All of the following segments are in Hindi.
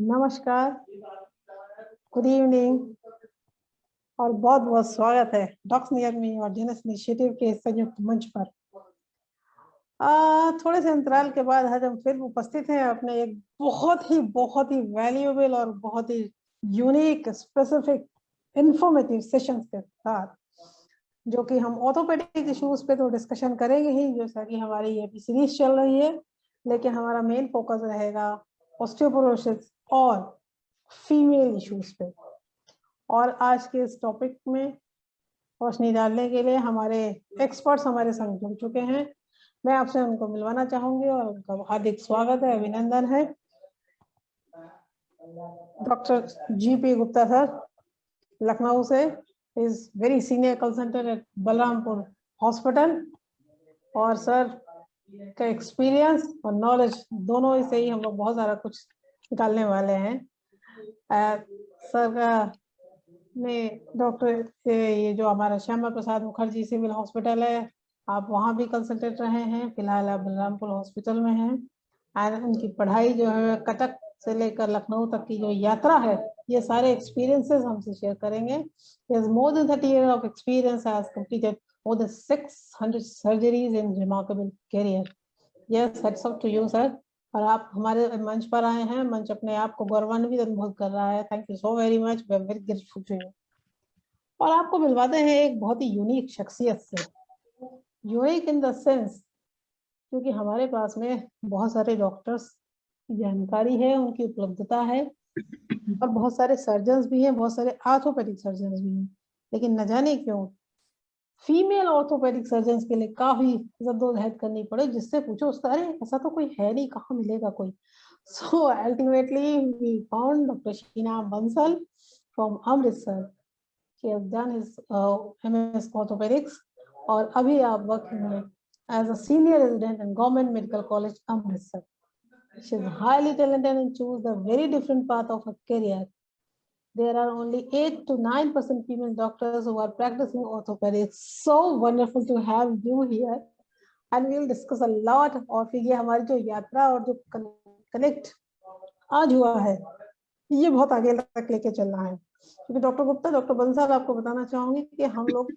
नमस्कार, गुड इवनिंग और बहुत बहुत स्वागत है डॉक्स नियर मी और जेनस इनिशिएटिव के संयुक्त मंच पर। थोड़े से अंतराल के बाद आज हम फिर उपस्थित हैं अपने एक बहुत ही वैल्यूएबल और बहुत ही यूनिक स्पेसिफिक इंफॉर्मेटिव सेशंस के साथ, जो कि हम ऑर्थोपेडिक इश्यूज पे तो डिस्कशन करेंगे ही, जैसा कि हमारी ये सीरीज चल रही है, लेकिन हमारा मेन फोकस रहेगा ऑस्टियोपोरोसिस और फीमेल इश्यूज पे। और आज के इस टॉपिक में रोशनी डालने के लिए हमारे एक्सपर्ट्स हमारे संग जुड़ चुके हैं। मैं आपसे उनको मिलवाना चाहूंगी और उनका हार्दिक स्वागत है, अभिनंदन है। Doctor G P. Gupta sir, Lucknow से, is very senior consultant at Balrampur hospital, और सर का एक्सपीरियंस और नॉलेज दोनों से ही हम लोग बहुत सारा कुछ निकालने वाले हैं। सर का में डॉक्टर ये जो हमारा श्यामा प्रसाद मुखर्जी सिविल हॉस्पिटल है, आप वहाँ भी कंसल्टेंट रहे हैं, फिलहाल आप बलरामपुर हॉस्पिटल में हैं। और उनकी पढ़ाई जो है कटक से लेकर लखनऊ तक की जो यात्रा है, ये सारे एक्सपीरियंसेस हमसे शेयर करेंगे। More than 30 years of experience, has completed more than 600 surgeries in remarkable career. Yes, hats off to you, sir. और आप हमारे मंच पर आए हैं, मंच अपने आप को गौरवान्वित अनुभव कर रहा है। Thank you so very much, we are very grateful to you. और आपको मिलवाते हैं एक बहुत ही यूनिक शख्सियत से, यूनिक इन द सेंस क्योंकि हमारे पास में बहुत सारे डॉक्टर्स की जानकारी है, उनकी उपलब्धता है, और बहुत सारे सर्जन्स भी हैं, बहुत सारे आर्थोपेडिक सर्जन्स भी हैं, लेकिन न जाने क्यों फीमेल ऑर्थोपेडिक सर्जन्स के लिए काफी जद्दोजहद करनी पड़े, जिससे पूछो उसका अरे ऐसा तो कोई है नहीं, कहाँ मिलेगा कोई। So ultimately we found doctor Sheena Bansal from Amritsar. She has done his MS orthopaedics और अभी आप वर्किंग में as a senior resident in government medical college Amritsar. She is highly talented and choose the very different path of her career. There are only 8 to 9% female doctors who are practicing orthopedics. So wonderful to have you here, and we will discuss a lot. और फिर ये हमारी जो यात्रा और जो कनेक्ट आज हुआ है, ये बहुत आगे तक लेके चलना है। क्योंकि डॉक्टर गुप्ता, डॉक्टर बंसल, आपको बताना चाहूंगी कि हम लोग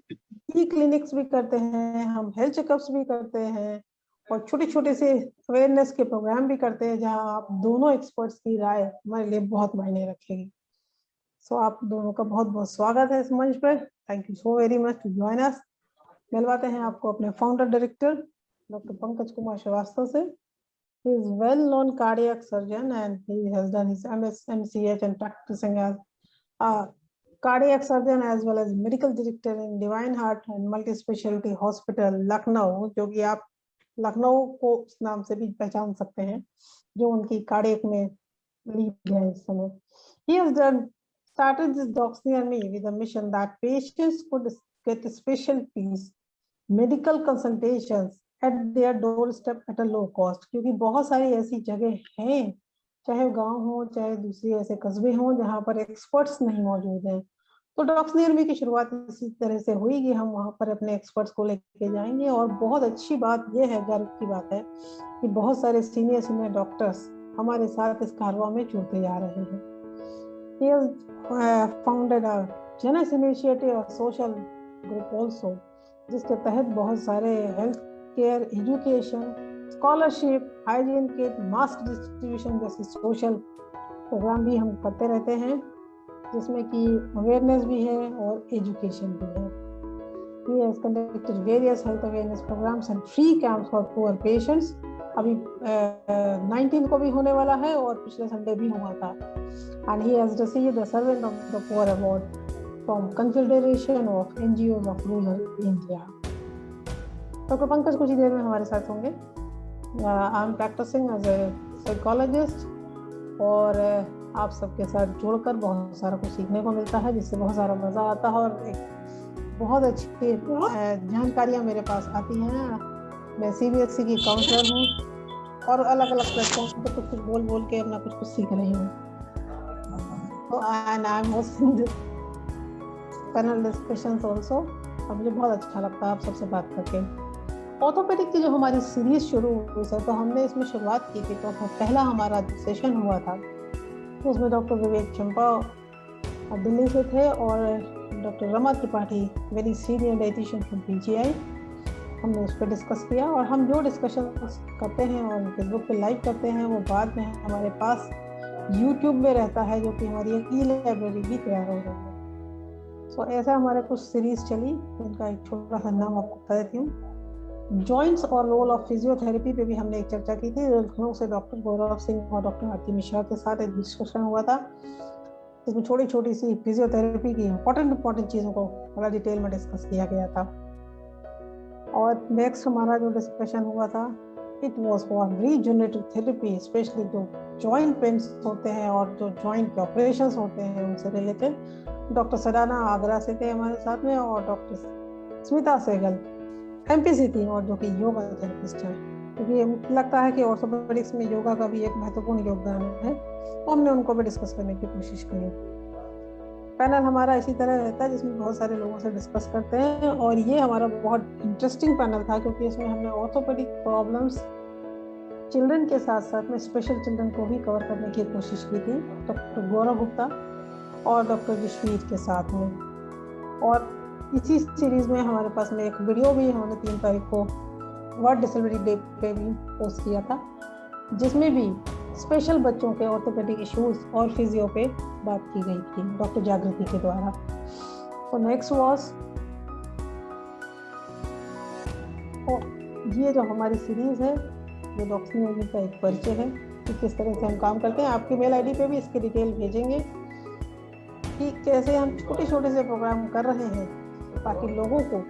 ई क्लिनिक्स भी करते हैं, हम हेल्थ चेकअप्स भी करते हैं, और छोटे छोटे से अवेयरनेस के प्रोग्राम भी करते हैं, जहाँ आप दोनों एक्सपर्ट्स की राय हमारे लिए बहुत मायने रखेगी। सो आप दोनों का बहुत बहुत स्वागत है इस मंच पर। Thank you so very much to join us. मिलवाते हैं आपको अपने founder director doctor Pankaj Kumar Shrivastava से। He is well-known cardiac surgeon and he has done his MS, MCH and practicing as a cardiac surgeon as well as medical director in Divine Heart and Multi-Specialty Hospital, Lucknow, जो कि आप लखनऊ को उस नाम से भी पहचान सकते हैं, जो उनकी कार्डियक में लीड है इस समय। He has started this Docs Near Me with a mission that patients could get specialties, medical consultations at their doorstep at a low cost. क्योंकि बहुत सारी ऐसी जगह हैं, चाहे गांव हो चाहे दूसरे ऐसे कस्बे हों, जहां पर एक्सपर्ट्स नहीं मौजूद हैं। तो डॉक्स नियर मी की शुरुआत इसी तरह से हुई कि हम वहां पर अपने एक्सपर्ट्स को लेके जाएंगे। और बहुत अच्छी बात यह है, गर्व की बात है, कि बहुत सारे सीनियर डॉक्टर्स हमारे साथ इस कारवां में जुड़ते जा रहे हैं। He has founded a Jenas Initiative, a social group also, जिसके तहत बहुत सारे health care, education, scholarship, hygiene kit, mask distribution जैसे सोशल प्रोग्राम भी हम करते रहते हैं, जिसमें कि अवेयरनेस भी है और एजुकेशन भी है। He has conducted various health awareness programs and free camps for poor patients. अभी 19 को भी होने वाला है और पिछले संडे भी हुआ था। And he has received a Servant of the Poor Award from Confederation of NGOs of Rural India. Doctor Pankaj कुछ ही देर में हमारे साथ होंगे। I am practising as a psychologist, और आप सबके साथ जुड़कर बहुत सारा कुछ सीखने को मिलता है, जिससे बहुत सारा मज़ा आता है और एक बहुत अच्छी जानकारियाँ मेरे पास आती हैं। मैं CBSE की काउंसलर हूँ और अलग अलग प्लेटफॉर्म पर कुछ बोल के अपना कुछ सीख रही हूँ। And I'm hosting this panel discussions also। और मुझे बहुत अच्छा लगता है आप सबसे बात करके। ऑर्थोपेडिक की जो हमारी सीरीज शुरू हुई सर, तो हमने इसमें शुरुआत की थी, तो पहला हमारा सेशन हुआ था उसमें डॉक्टर विवेक चंपा दिल्ली से थे और doctor Rama Tripathi very senior dietitian from PGI. हमने उस पर डिस्कस किया और हम जो डिस्कशन करते हैं और फेसबुक पे लाइव करते हैं वो बाद में हमारे पास यूट्यूब में रहता है, जो कि हमारी एक ई-लाइब्रेरी भी तैयार हो रही है। तो ऐसा हमारे कुछ सीरीज चली, जिनका एक छोटा सा नाम आपको बता देती हूँ। जॉइंट्स और रोल ऑफ फिजियोथेरेपी पे भी हमने एक चर्चा की थी। लखनऊ से डॉक्टर गौरव सिंह और डॉक्टर आरती मिश्रा के साथ एक डिस्कशन हुआ था, जिसमें छोटी छोटी सी फिजियोथेरेपी की इंपॉर्टेंट चीज़ों को बड़ा डिटेल में डिस्कस किया गया था। और नेक्स्ट हमारा जो डिस्कशन हुआ था, it was for regenerative therapy, specially जो जॉइंट पेन्स होते हैं और जो जॉइंट के ऑपरेशंस होते हैं उनसे रिलेटेड। डॉक्टर सडाना आगरा से थे हमारे साथ में, और डॉक्टर स्मिता सहगल एमपी से थी, और जो कि योगा थेरेपिस्ट है, क्योंकि मुझे लगता है कि ऑर्थोपेडिक्स में योगा का भी एक महत्वपूर्ण योगदान है। तो हमने उनको भी डिस्कस करने की कोशिश करी। पैनल हमारा इसी तरह रहता है, जिसमें बहुत सारे लोगों से डिस्कस करते हैं, और ये हमारा बहुत इंटरेस्टिंग पैनल था, क्योंकि इसमें हमने ऑर्थोपेडिक प्रॉब्लम्स चिल्ड्रन के साथ साथ में स्पेशल चिल्ड्रन को भी कवर करने की कोशिश की थी, डॉक्टर गौरव गुप्ता और डॉक्टर जसवीर के साथ में। और इसी सीरीज में हमारे पास में एक वीडियो भी हमने 3 तारीख को वर्ल्ड डिसेबिलिटी डे पे भी पोस्ट किया था, जिसमें भी स्पेशल बच्चों के ऑर्थोपेडिक इश्यूज और फिजियो पे बात की गई थी डॉक्टर जागृति के द्वारा। तो नेक्स्ट वॉज, ये जो हमारी सीरीज है, ये डॉक्टर का एक परिचय है कि किस तरह से हम काम करते हैं। आपके मेल आईडी पे भी इसके डिटेल भेजेंगे कि कैसे हम छोटे छोटे से प्रोग्राम कर रहे हैं, ताकि लोगों को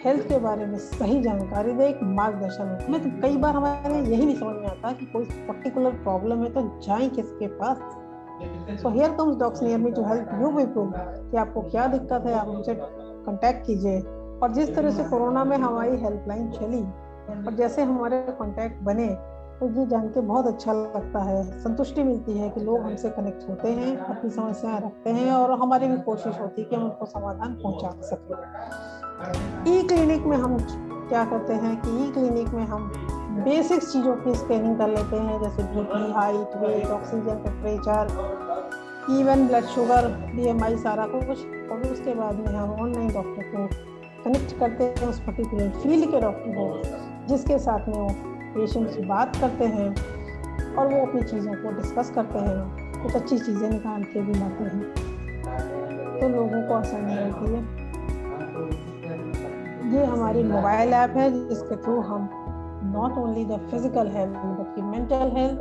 हेल्थ के बारे में सही जानकारी दे, एक मार्गदर्शन हो। हमें तो कई बार हमारे यही नहीं समझ में आता कि कोई पर्टिकुलर प्रॉब्लम है तो जाएं किसके पास। So here comes docs near me to help you people, कि आपको क्या दिक्कत है आप उनसे कांटेक्ट कीजिए। और जिस तरह से कोरोना में हमारी हेल्पलाइन चली और जैसे हमारे कांटेक्ट बने, तो ये जान के बहुत अच्छा लगता है, संतुष्टि मिलती है कि लोग हमसे कनेक्ट होते हैं, अपनी समस्याएं रखते हैं, और हमारी भी कोशिश होती है कि हम उनको समाधान पहुंचा सकें। ई क्लिनिक में हम क्या करते हैं कि ई क्लिनिक में हम बेसिक चीज़ों की स्कैनिंग कर लेते हैं, जैसे BP, height, weight, oxygen temperature, even blood sugar, BMI, सारा कुछ। और उसके बाद में हम ऑनलाइन डॉक्टर को कनेक्ट करते हैं, उस पर्टिकुलर फील्ड के डॉक्टर को, जिसके साथ में वो पेशेंट से बात करते हैं और वो अपनी चीज़ों को डिस्कस करते हैं, कुछ अच्छी चीज़ें निकाल के भी लाते हैं, तो लोगों को आसानी होती है। ये हमारी मोबाइल ऐप है, जिसके थ्रू हम not only the physical health बल्कि मेंटल हेल्थ,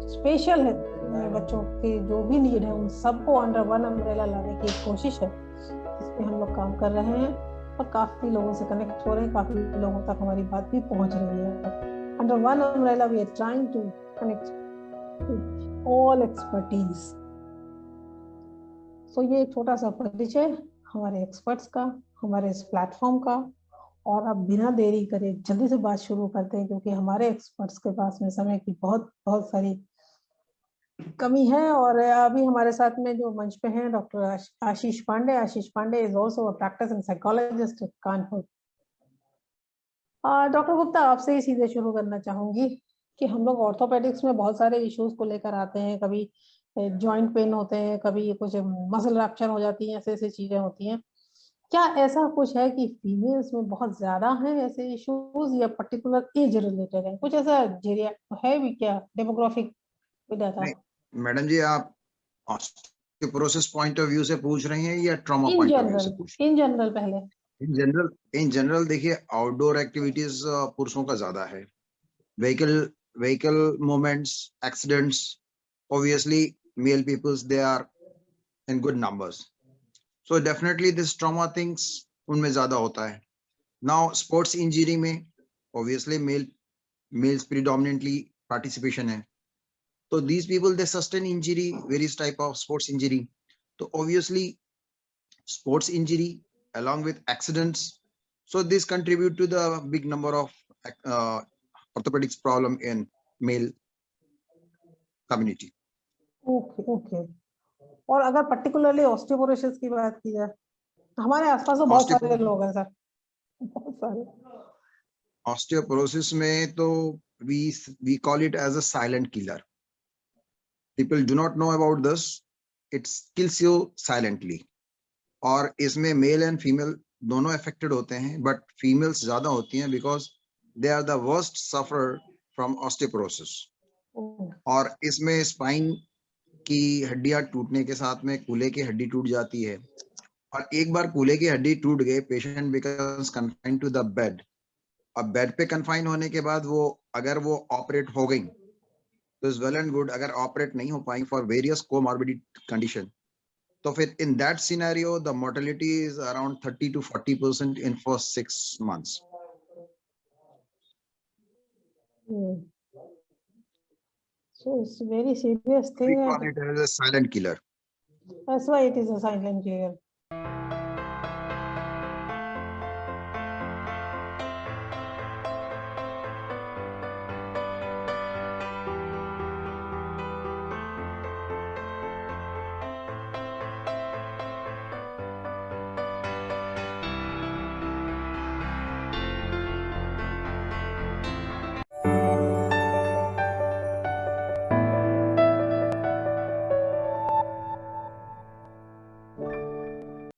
स्पेशल हेल्थ, बच्चों के जो भी नीड है उन सबको अंडर वन अम्ब्रेला लाने की कोशिश है, इस पे हम लोग काम कर रहे हैं और काफ़ी लोगों से कनेक्ट हो रहे हैं, काफ़ी लोगों तक हमारी बात भी पहुंच रही है। Under one umbrella, we are trying to connect with all expertise. So ये एक छोटा सा परिचय हमारे एक्सपर्ट्स का, हमारे इस प्लेटफॉर्म का। और अब बिना देरी करे जल्दी से बात शुरू करते हैं, क्योंकि हमारे एक्सपर्ट्स के पास में समय की बहुत बहुत सारी कमी है। और अभी हमारे साथ में जो मंच पे हैं doctor Ashish Pandey. Ashish Pandey is also a practising psychologist at Kanpur. Doctor Gupta, आपसे ही सीधे शुरू करना चाहूंगी कि हम लोग ऑर्थोपेडिक्स में बहुत सारे इश्यूज को लेकर आते हैं, कभी जॉइंट पेन होते हैं, कभी कुछ मसल रैप्चर हो जाती हैं, ऐसे ऐसी चीजें होती हैं। क्या ऐसा कुछ है कि फीमेल्स में बहुत ज्यादा हैं ऐसे इश्यूज, या पर्टिकुलर एज रिलेटेड है, कुछ ऐसा है भी क्या डेमोग्राफिक डाटा? मैडम जी, आप ऑस्टियोपोरोसिस पॉइंट ऑफ व्यू से पूछ रही हैं या trauma in point of view से पूछ रही हैं? इन जनरल पहले। इन जनरल देखिए, आउटडोर एक्टिविटीज पुरुषों का ज्यादा है। Vehicle movements, accidents, obviously male peoples they are in good numbers, so definitely this trauma things उनमें ज्यादा होता है। नाउ स्पोर्ट्स इंजरी में ऑब्वियसली मेल्स प्रीडोमिनेंटली पार्टिसिपेशन है, so these people they sustain injury, various type of sports injury. So obviously sports injury along with accidents, so this contribute to the big number of orthopedics problem in male community. Okay. और अगर पर्टिकुलरली ऑस्टियोपोरोसिस की बात की जाए, हमारे आसपास तो बहुत सारे लोग हैं सर, बहुत सारे। ऑस्टियोपोरोसिस में तो we call it as a silent killer. People do not know about this. It kills you silently. और इसमें मेल एंड फीमेल दोनों अफेक्टेड होते हैं, बट फीमेल्स ज्यादा होती हैं because they are the worst suffer from osteoporosis. Oh, और इसमें स्पाइन की हड्डियां टूटने के साथ में कूल्हे की हड्डी टूट जाती है, और एक बार कूल्हे की हड्डी टूट गई, patient becomes confined to the bed. अब बेड पे कन्फाइन होने के बाद वो अगर वो ऑपरेट हो गई तो इज वेल एंड गुड. अगर ऑपरेट नहीं हो पाई फॉर वेरियस कोमॉर्बिडिटी कंडीशन, तो फिर in that scenario the mortality is around 30 to 40% in first 6 months. hmm. So it's a very serious We thing. call it as a silent killer. That's why it is a silent killer.